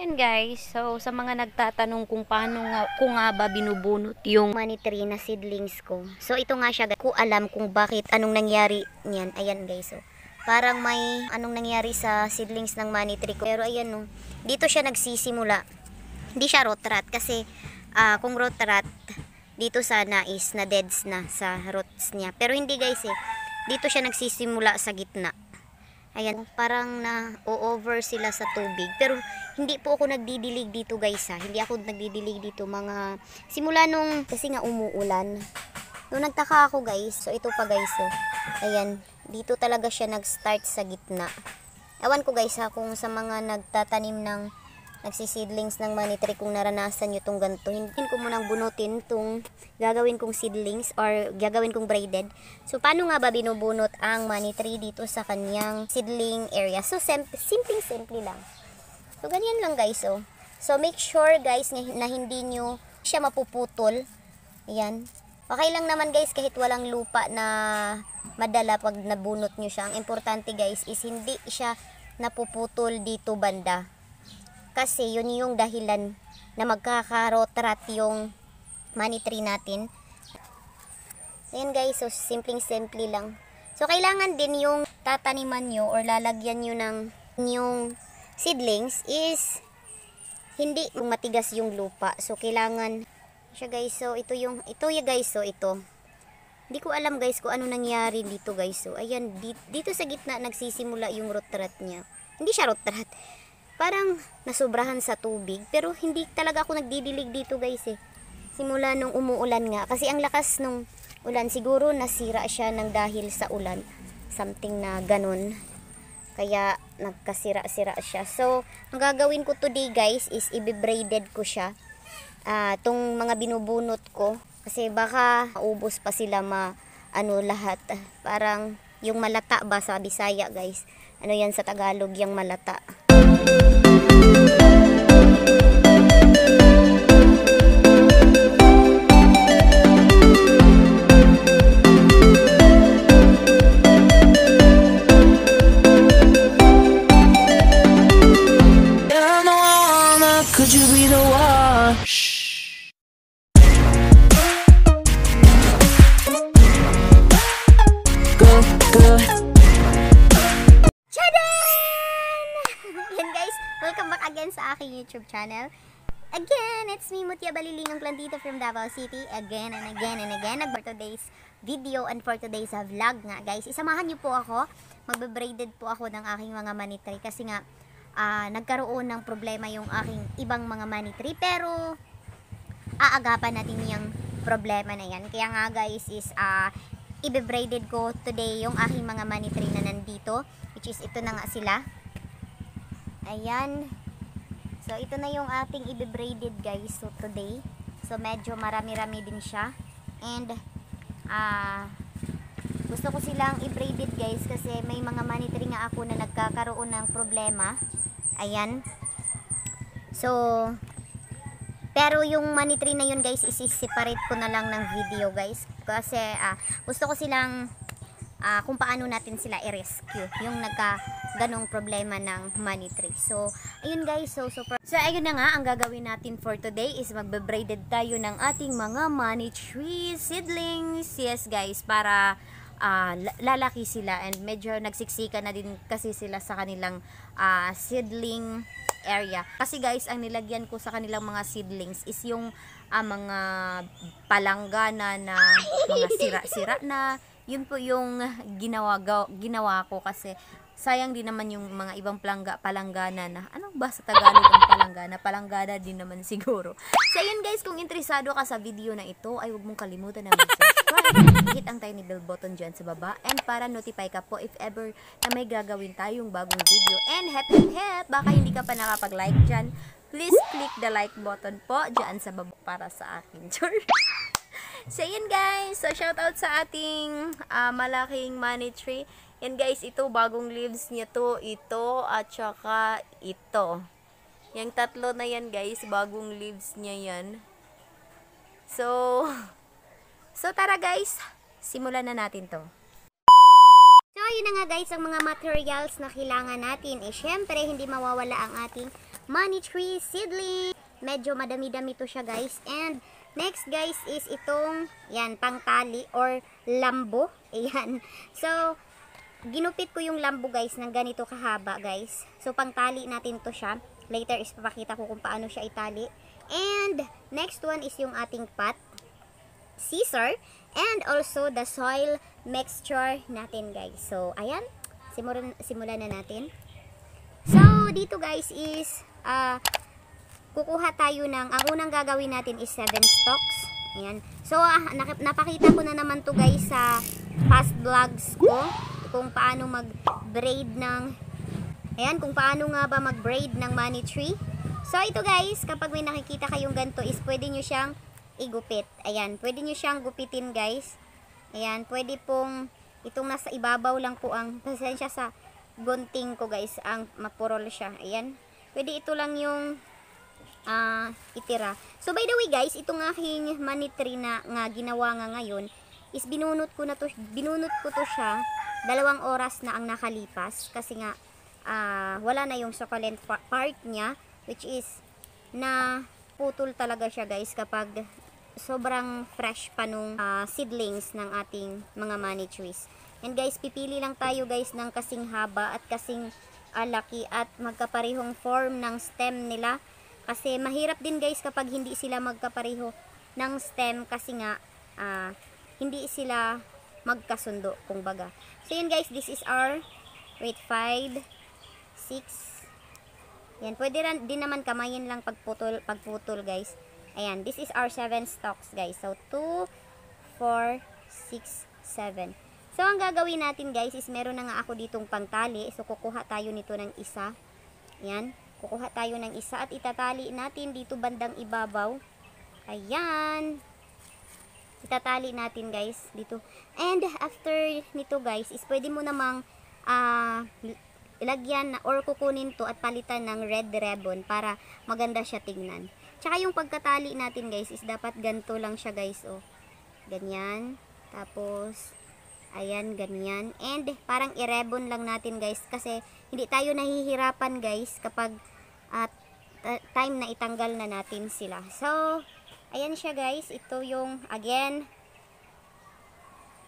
Ayan guys, so sa mga nagtatanong kung paano nga, kung nga ba binubunot yung money tree na seedlings ko. So ito nga siya, ko alam kung bakit, anong nangyari niyan. Ayan guys, so parang may anong nangyari sa seedlings ng money tree ko. Pero ayan no, dito siya nagsisimula. Hindi siya root rot kasi kung root rot, dito sana is na deads na sa roots niya. Pero hindi guys dito siya nagsisimula sa gitna. Ayan, parang na-over sila sa tubig. Pero hindi po ako nagdidilig dito guys Hindi ako nagdidilig dito mga simula nung kasi nga umuulan. Nung nagtaka ako guys, so ito pa guys Ayan, dito talaga siya nag-start sa gitna. Ewan ko guys kung sa mga nagtatanim ng nagsiseedlings ng money tree, kung naranasan nyo tong ganito. Hindi ko munang bunutin tong gagawin kong seedlings or gagawin kong braided. So paano nga ba binubunot ang money tree dito sa kanyang seedling area? So simple lang. So ganyan lang guys So make sure guys na hindi nyo siya mapuputol. Ayan. Okay lang naman guys kahit walang lupa na madala pag nabunot nyo siya. Ang importante guys is hindi siya napuputol dito banda. Kasi yun yung dahilan na magkaka-rot-rot yung money tree natin. Ayan guys, so simple lang. So kailangan din yung tataniman nyo or lalagyan nyo ng yung seedlings is hindi matigas yung lupa. So kailangan siya guys, so ito guys, so ito. Hindi ko alam guys kung ano nangyari dito guys. So ayan, dito sa gitna nagsisimula yung rot-rot niya. Hindi siya rot-rot. Parang nasobrahan sa tubig, pero hindi talaga ako nagdidilig dito guys Simula nung umuulan nga, kasi ang lakas nung ulan, siguro nasira siya ng dahil sa ulan. Something na ganun. Kaya nagkasira-sira siya. So, ang gagawin ko today guys is i-braided ko siya. Tong mga binubunot ko, kasi baka maubos pa sila lahat. Parang yung malata ba sa Bisaya guys. Ano yan sa Tagalog, yung malata. Could you be the one? Go. Yan guys, welcome back again sa aking YouTube channel. Again, it's me, Mutia Balilingang Plantito from Davao City. Again and again for today's video and for today's vlog nga guys. Isamahan niyo po ako. Magbe-braided po ako ng aking mga money tree kasi nga nagkaroon ng problema yung aking ibang mga money tree. Pero aagapan natin yung problema na yan. Kaya nga guys is ibe-braided ko today yung aking mga money tree na nandito, which is ito na nga sila. Ayan. So ito na yung ating ibe-braided guys so today. So medyo marami-rami din siya. And gusto ko silang i-braided guys kasi may mga money tree nga ako na nagkakaroon ng problema. Ayan. So pero yung money tree na yun guys isi-separate ko na lang ng video guys kasi gusto ko silang kung paano natin sila i-rescue yung ganong problema ng money tree. So ayun guys, so ayun na nga ang gagawin natin for today is magbe-braided tayo ng ating mga money tree seedlings. Yes guys, para lalaki sila and medyo nagsiksika na din kasi sila sa kanilang seedling area. Kasi guys, ang nilagyan ko sa kanilang mga seedlings is yung mga palanggana na mga sira-sira na. Yun po yung ginawa ko kasi sayang din naman yung mga ibang palanggana na. Ano ba sa Tagalog ang palanggana? Palanggana din naman siguro. So ayun guys, kung interesado ka sa video na ito ay huwag mong kalimutan na mag-subscribe. Hit ang tiny bell button dyan sa baba and para notify ka po if ever na may gagawin tayong bagong video. And hep, baka hindi ka pa nakapag-like dyan, please click the like button po dyan sa baba para sa akin. So yun guys, so shoutout sa ating malaking money tree. Yan guys, ito bagong leaves niya to, ito at saka ito. Yung tatlo na yan guys, bagong leaves niya yan. So tara guys, simulan na natin to. So ayun na nga guys, ang mga materials na kailangan natin syempre hindi mawawala ang ating money tree seedling. Medyo madami-dami to siya guys. And next guys is itong, yan, pangtali or lambo. Ayan. So, ginupit ko yung lambo guys ng ganito kahaba guys. So, pangtali natin to siya. Later is papakita ko kung paano siya itali. And next one is yung ating pot, scissor, and also the soil mixture natin guys. So, ayan. Simulan na natin. So, dito guys is, kukuha tayo ng, ang unang gagawin natin is 7 stalks. Ayan. So, napakita ko na naman to guys sa past vlogs ko. Kung paano mag-braid ng, ayan, kung paano nga ba mag-braid ng money tree. So, ito guys, kapag may nakikita kayong ganito is pwede nyo siyang igupit. Ayan, pwede nyo siyang gupitin guys. Ayan, pwede pong, itong nasa ibabaw lang po ang, pasensya sa gunting ko guys, ang mapurol siya. Ayan, pwede ito lang yung itira. So, by the way guys, itong aking money tree na nga ginawa nga ngayon is binunot ko to siya 2 oras na ang nakalipas kasi nga wala na yung succulent part niya, which is na putol talaga siya guys kapag sobrang fresh pa nung seedlings ng ating mga money trees. And guys, pipili lang tayo guys ng kasing haba at kasing laki at magkaparehong form ng stem nila. Kasi mahirap din guys kapag hindi sila magkapareho ng stem kasi nga hindi sila magkasundo kumbaga. So yun guys, this is our wait 5, 6. Yan, pwede din naman kamayin lang pagputol guys. Ayan, this is our 7 stalks guys. So 2, 4, 6, 7. So ang gagawin natin guys is meron na nga ako ditong pangtali. So kukuha tayo nito ng isa. Yan. Kukuha tayo ng isa at itatali natin dito bandang ibabaw. Ayan. Itatali natin guys dito. And after nito guys is pwede mo namang ilagyan or kukunin to at palitan ng red ribbon para maganda siya tingnan. Tsaka yung pagkatali natin guys is dapat ganito lang siya guys. Oh. Ganyan. Tapos ayan, ganyan. And parang i-ribbon lang natin guys kasi hindi tayo nahihirapan guys kapag time na itanggal na natin sila. So, ayan siya guys. Ito yung, again,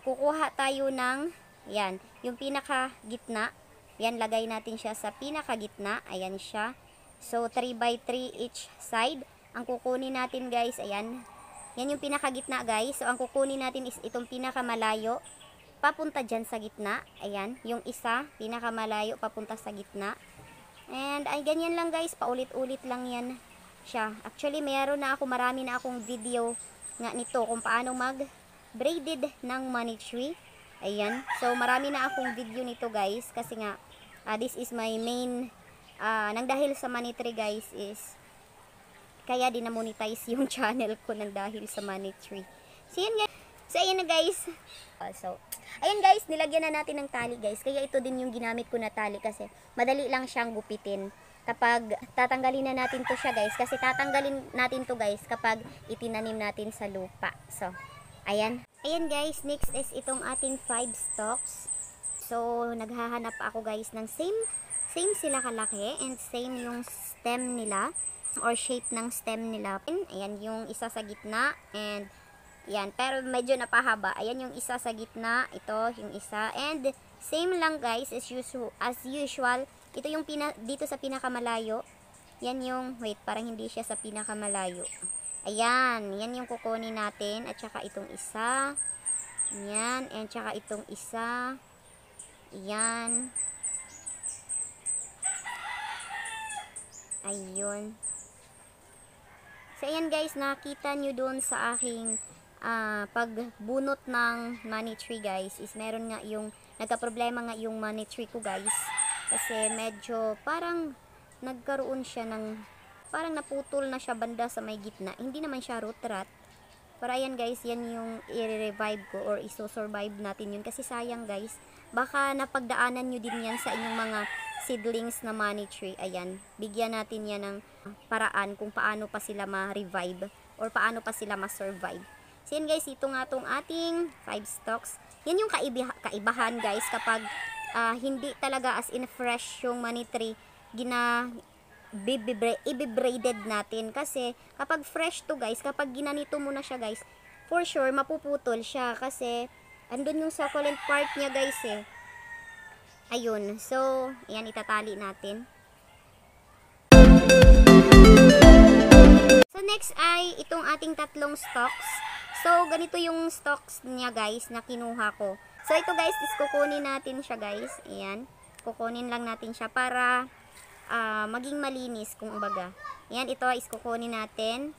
kukuha tayo ng, yan, yung pinaka gitna. Yan, lagay natin siya sa pinaka gitna. Ayan siya. So, 3 by 3 each side. Ang kukunin natin guys, ayan. Yan yung pinaka gitna guys. So, ang kukunin natin is itong pinaka malayo. Papunta dyan sa gitna. Ayan, yung isa, pinaka malayo, papunta sa gitna. And ay ganyan lang guys, paulit-ulit lang yan siya. Actually, marami na akong video nga nito kung paano mag-braided ng money tree. Ayan, so marami na akong video nito guys kasi nga this is my main nang dahil sa money tree guys is kaya din na-monetize yung channel ko nang dahil sa money tree. So yan guys. So ayan na guys. Ayan guys, nilagyan na natin ng tali guys. Kaya ito din yung ginamit ko na tali kasi madali lang siyang gupitin. Kapag tatanggalin na natin to siya guys. Kasi tatanggalin natin to guys kapag itinanim natin sa lupa. So, ayan. Ayan guys, next is itong ating 5 stalks. So, naghahanap ako guys ng same sila kalaki and same yung stem nila or shape ng stem nila. Ayan yung isa sa gitna and yan, pero medyo napahaba. Ayan yung isa sa gitna. Ito, yung isa. And, same lang guys, as usual. Ito yung dito sa pinakamalayo. Yan yung, wait, parang hindi siya sa pinakamalayo. Ayan, yan yung kukunin natin. At saka itong isa. Yan, and saka itong isa. Yan. Ayun. So, ayan guys, nakita nyo doon sa aking pagbunot ng money tree guys is meron nga yung nagka-problema nga yung money tree ko guys kasi medyo parang nagkaroon siya ng parang naputol na siya banda sa may gitna. Hindi naman siya root rot pero ayan guys, yan yung i-revive ko or iso-survive natin yun kasi sayang guys, baka napagdaanan nyo din yan sa inyong mga seedlings na money tree. Ayan, bigyan natin yan ng paraan kung paano pa sila ma-revive or paano pa sila ma-survive. So yan guys, ito nga itong ating 5 stalks. Yan yung kaibahan guys kapag hindi talaga as in fresh yung money tree i-braided natin. Kasi kapag fresh to guys, kapag ginanito mo na siya guys, for sure mapuputol siya kasi andun yung succulent part niya guys eh. Ayun. So, ayan, itatali natin. So, next ay itong ating tatlong stalks. So, ganito yung stalks niya guys na kinuha ko. So, ito guys, is kukunin natin siya guys. Ayan. Kukunin lang natin siya para maging malinis kung baga. Ayan, ito is kukunin natin.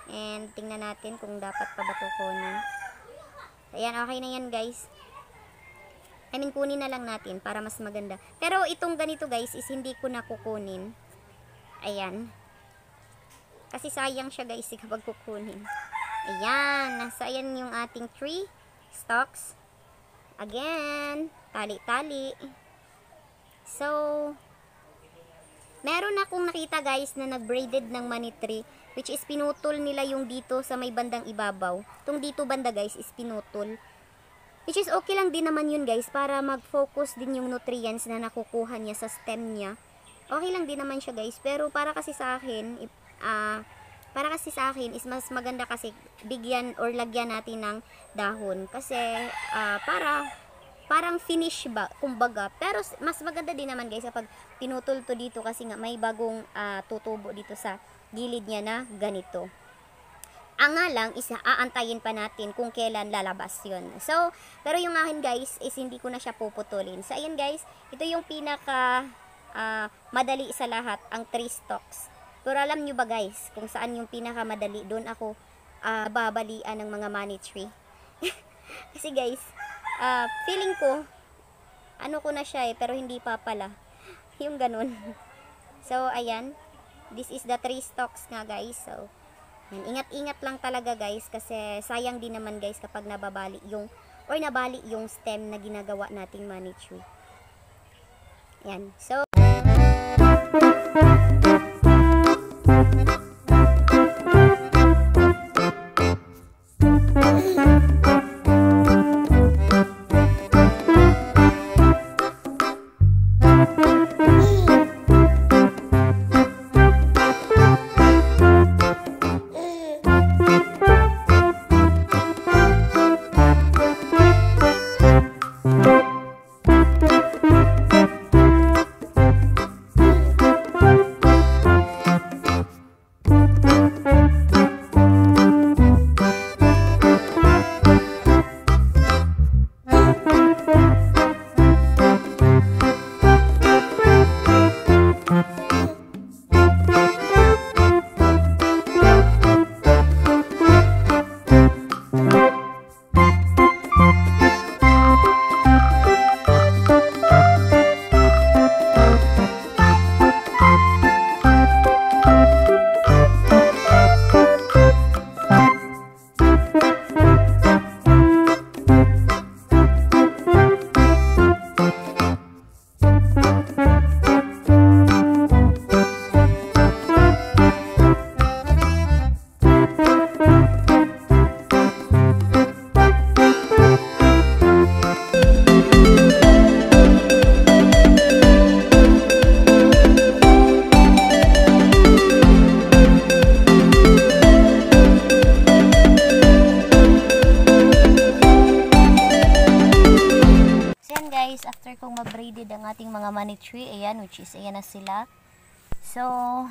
And tingnan natin kung dapat pa ba ito kunin. Ayan, okay na yan guys. I mean, kunin na lang natin para mas maganda. Pero itong ganito guys is hindi ko na kukunin. Ayan. Kasi sayang siya guys kapag kukunin. Ayan. So, ayan yung ating 3 stalks. Again. Tali-tali. So, meron akong nakita guys na nag-braided ng money tree. Which is pinutol nila yung dito sa may bandang ibabaw. Itong dito banda guys is pinutol. Which is okay lang din naman yun guys para mag-focus din yung nutrients na nakukuha niya sa stem niya. Okay lang din naman siya guys. Pero para kasi sa akin, is mas maganda kasi bigyan or lagyan natin ng dahon. Kasi parang finish ba, kumbaga. Pero mas maganda din naman guys kapag pinutol to dito kasi nga may bagong tutubo dito sa gilid niya na ganito. Ang nga lang is aantayin pa natin kung kailan lalabas yun. So, pero yung akin guys is hindi ko na siya puputulin. So, ayan guys, ito yung pinaka madali sa lahat, ang 3 stalks. Pero alam nyo ba guys, kung saan yung pinaka madali, doon ako babalian ng mga money tree. Kasi guys, feeling ko, ano ko na siya eh, pero hindi pa pala. Yung ganun. So, ayan. This is the 3 stalks nga guys. So, ingat-ingat lang talaga guys kasi sayang din naman guys kapag nabali yung stem na ginagawa nating money tree. Yan. So, after kong ma-braided ang ating mga money tree, ayan, which is, ayan na sila. So,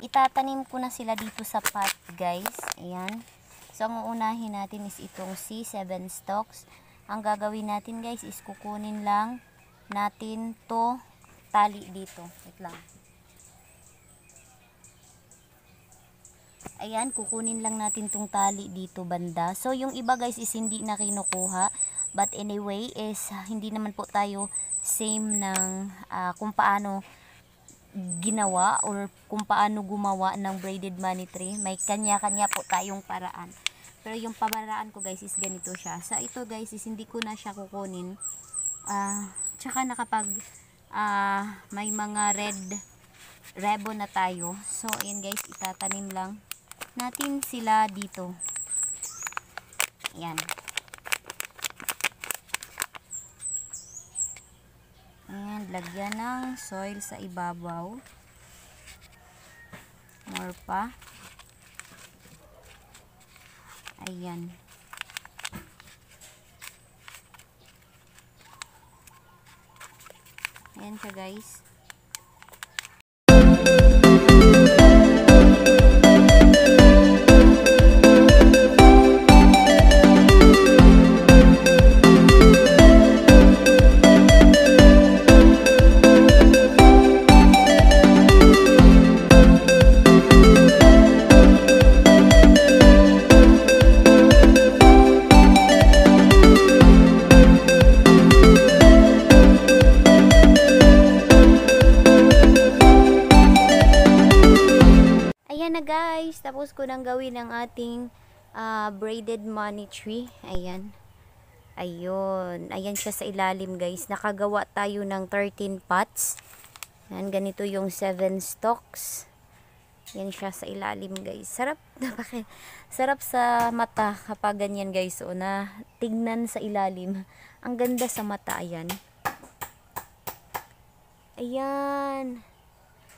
itatanim ko na sila dito sa pot, guys. Ayan. So, ang uunahin natin is itong C7 stalks. Ang gagawin natin, guys, is kukunin lang natin to tali dito. Wait lang. Ayan, kukunin lang natin tong tali dito banda. So, yung iba, guys, is hindi na kinukuha. But anyway, is hindi naman po tayo same ng kung paano ginawa or kung paano gumawa ng braided money tree. May kanya-kanya po tayong paraan. Pero yung pamaraan ko guys is ganito siya. Sa ito guys is hindi ko na siya kukunin. Tsaka nakapag may mga red ribbon na tayo. So ayan guys, itatanim lang natin sila dito. Ayan. Ayan, lagyan ng soil sa ibabaw. More pa. Ayan. Ayan siya guys. Ayan na guys, tapos ko nang gawin ang ating braided money tree. Ayan. Ayun. Ayan siya sa ilalim guys. Nakagawa tayo ng 13 pots. Ayan, ganito yung 7 stalks. Ayan siya sa ilalim guys. Sarap. Sarap sa mata kapag ganyan guys. O na tignan sa ilalim. Ang ganda sa mata. Ayan. Ayan.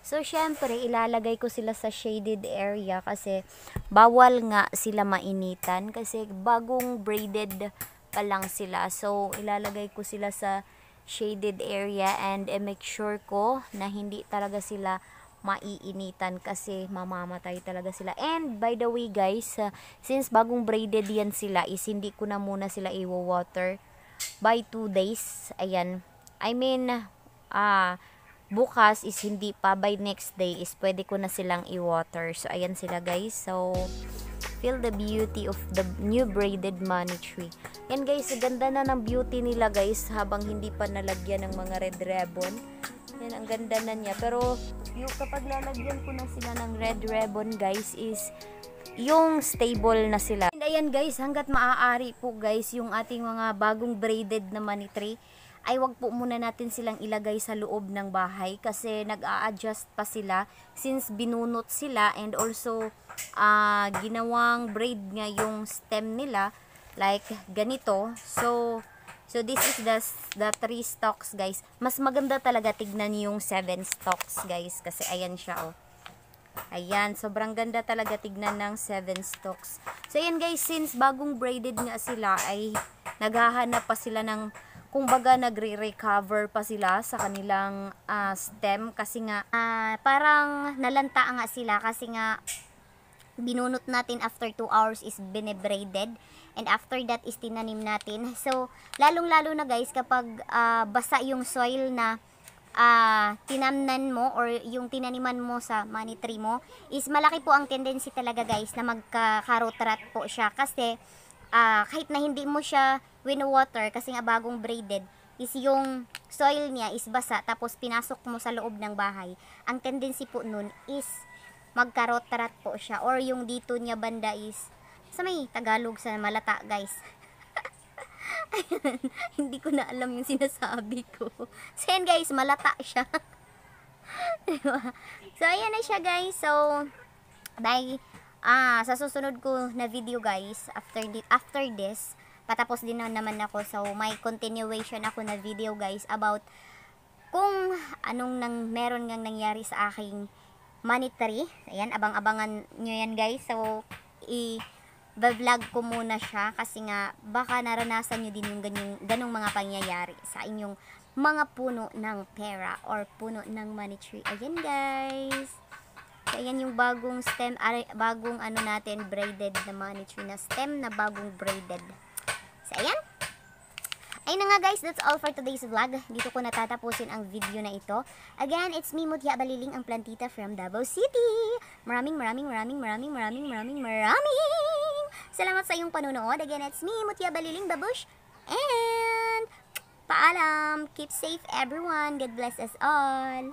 So, syempre, ilalagay ko sila sa shaded area kasi bawal nga sila mainitan kasi bagong braided pa lang sila. So, ilalagay ko sila sa shaded area and make sure ko na hindi talaga sila maiinitan kasi mamamatay talaga sila. And, by the way guys, since bagong braided yan sila is hindi ko na muna sila i-water by 2 days. Ayan. I mean, bukas is hindi pa, by next day is pwede ko na silang i-water. So, ayan sila guys. So, feel the beauty of the new braided money tree. Yan guys, ganda na ng beauty nila guys habang hindi pa nalagyan ng mga red ribbon. Yan, ang ganda na niya. Pero, yung kapag lalagyan ko na sila ng red ribbon guys is yung stable na sila. And ayan guys, hanggat maaari po guys yung ating mga bagong braided na money tree ay wag po muna natin silang ilagay sa loob ng bahay kasi nag-a-adjust pa sila since binunot sila and also ginawang braid nga yung stem nila like ganito. So this is the 3 stalks guys. Mas maganda talaga tignan yung 7 stalks guys kasi ayan siya oh. Ayan, sobrang ganda talaga tignan ng 7 stalks. So ayan guys, since bagong braided nga sila ay naghahanap pa sila ng kumbaga nagre-recover pa sila sa kanilang stem kasi nga parang nalanta nga sila kasi nga binunot natin after 2 hours is bine-braided and after that is tinanim natin. So lalong-lalo na guys kapag basa yung soil na tinamnan mo or yung tinaniman mo sa money tree mo is malaki po ang tendency talaga guys na magka-carrot rot po siya kasi kahit na hindi mo siya wino-water kasi nga bagong braided is yung soil niya is basa tapos pinasok mo sa loob ng bahay. Ang tendency po nun is magkarot-rat po siya or yung dito niya banda is sa may Tagalog sa malata guys. Ayan, hindi ko na alam yung sinasabi ko. So yan guys, malata siya. Diba? So ayan na siya guys. So bye. Sa susunod ko na video guys, after this, patapos din naman ako. So, may continuation ako na video guys about kung anong meron ngang nangyari sa aking money tree. Ayan, abang-abangan nyo yan guys. So, i-vlog ko muna siya kasi nga baka naranasan nyo din yung ganong mga pangyayari sa inyong mga puno ng pera or puno ng money tree. Ayan guys. So, ayan yung bagong stem, bagong natin, braided na money tree na stem na bagong braided. So, ayan. Ayun na nga guys, that's all for today's vlog. Dito ko natatapusin ang video na ito. Again, it's me, Mutya Baliling, ang plantita from Davao City. Maraming salamat sa iyong panunood. Again, it's me, Mutya Baliling, Babush. And, paalam. Keep safe everyone. God bless us all.